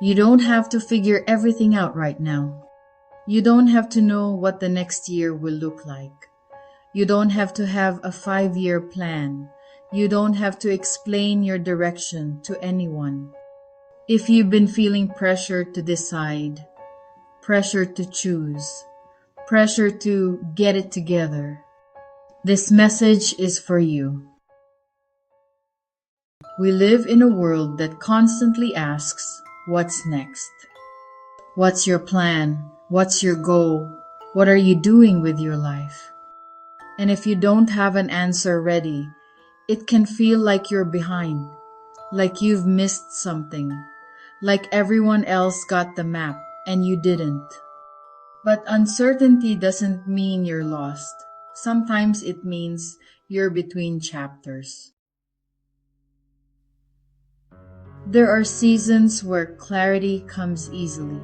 You don't have to figure everything out right now. You don't have to know what the next year will look like. You don't have to have a 5-year plan. You don't have to explain your direction to anyone. If you've been feeling pressure to decide, pressure to choose, pressure to get it together, this message is for you. We live in a world that constantly asks, what's next? What's your plan? What's your goal? What are you doing with your life? And if you don't have an answer ready, it can feel like you're behind, like you've missed something, like everyone else got the map and you didn't. But uncertainty doesn't mean you're lost. Sometimes it means you're between chapters. There are seasons where clarity comes easily,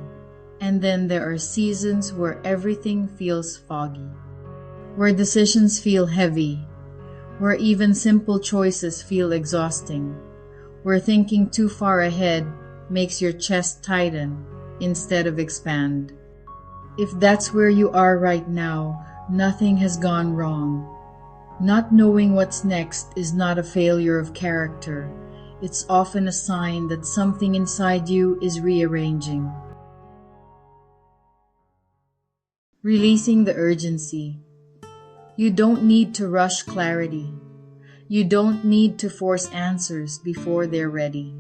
and then there are seasons where everything feels foggy, where decisions feel heavy, where even simple choices feel exhausting, where thinking too far ahead makes your chest tighten instead of expand. If that's where you are right now, nothing has gone wrong. Not knowing what's next is not a failure of character. It's often a sign that something inside you is rearranging. Releasing the urgency. You don't need to rush clarity. You don't need to force answers before they're ready.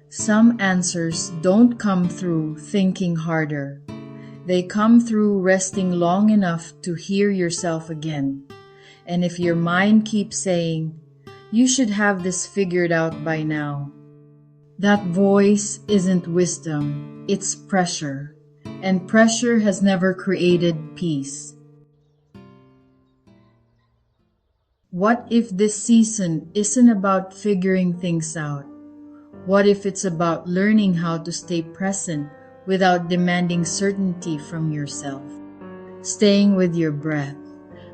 Some answers don't come through thinking harder. They come through resting long enough to hear yourself again. And if your mind keeps saying, you should have this figured out by now, that voice isn't wisdom, it's pressure. And pressure has never created peace. What if this season isn't about figuring things out? What if it's about learning how to stay present without demanding certainty from yourself? Staying with your breath,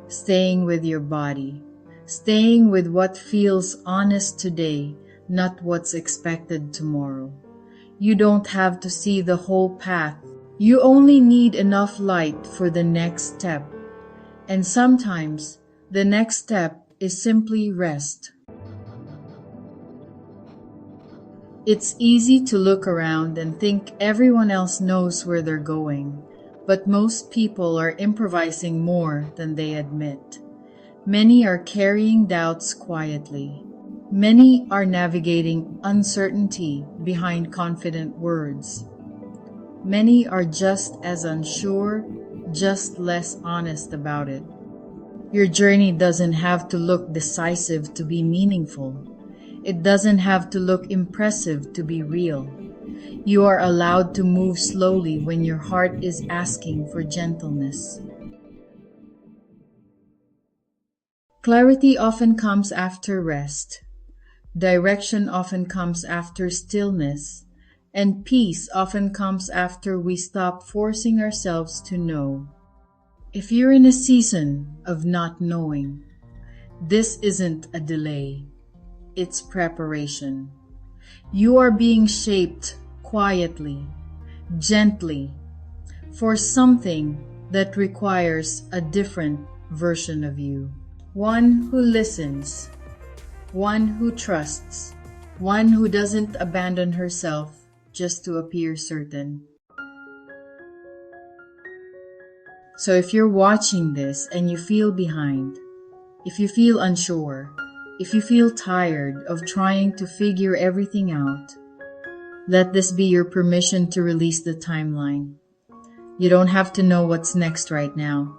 staying with your body, staying with what feels honest today, not what's expected tomorrow. You don't have to see the whole path. You only need enough light for the next step. And sometimes the next step is simply rest. It's easy to look around and think everyone else knows where they're going, but most people are improvising more than they admit. Many are carrying doubts quietly. Many are navigating uncertainty behind confident words. Many are just as unsure, just less honest about it. Your journey doesn't have to look decisive to be meaningful. It doesn't have to look impressive to be real. You are allowed to move slowly when your heart is asking for gentleness. Clarity often comes after rest. Direction often comes after stillness. And peace often comes after we stop forcing ourselves to know. If you're in a season of not knowing, this isn't a delay. It's preparation. You are being shaped quietly, gently, for something that requires a different version of you. One who listens, one who trusts, one who doesn't abandon herself just to appear certain. So if you're watching this and you feel behind, if you feel unsure, if you feel tired of trying to figure everything out, let this be your permission to release the timeline. You don't have to know what's next right now.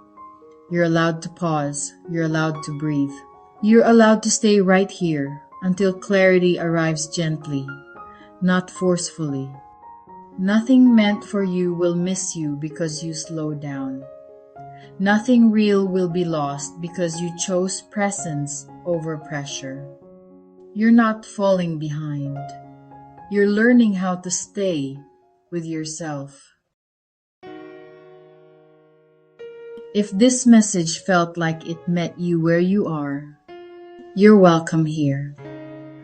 You're allowed to pause. You're allowed to breathe. You're allowed to stay right here until clarity arrives gently, not forcefully. Nothing meant for you will miss you because you slow down. Nothing real will be lost because you chose presence over pressure. You're not falling behind. You're learning how to stay with yourself. If this message felt like it met you where you are, you're welcome here.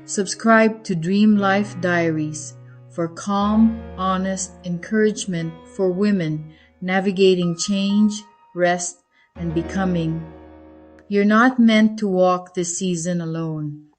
Subscribe to Dream Life Diaries for calm, honest encouragement for women navigating change, rest, and becoming. You're not meant to walk this season alone.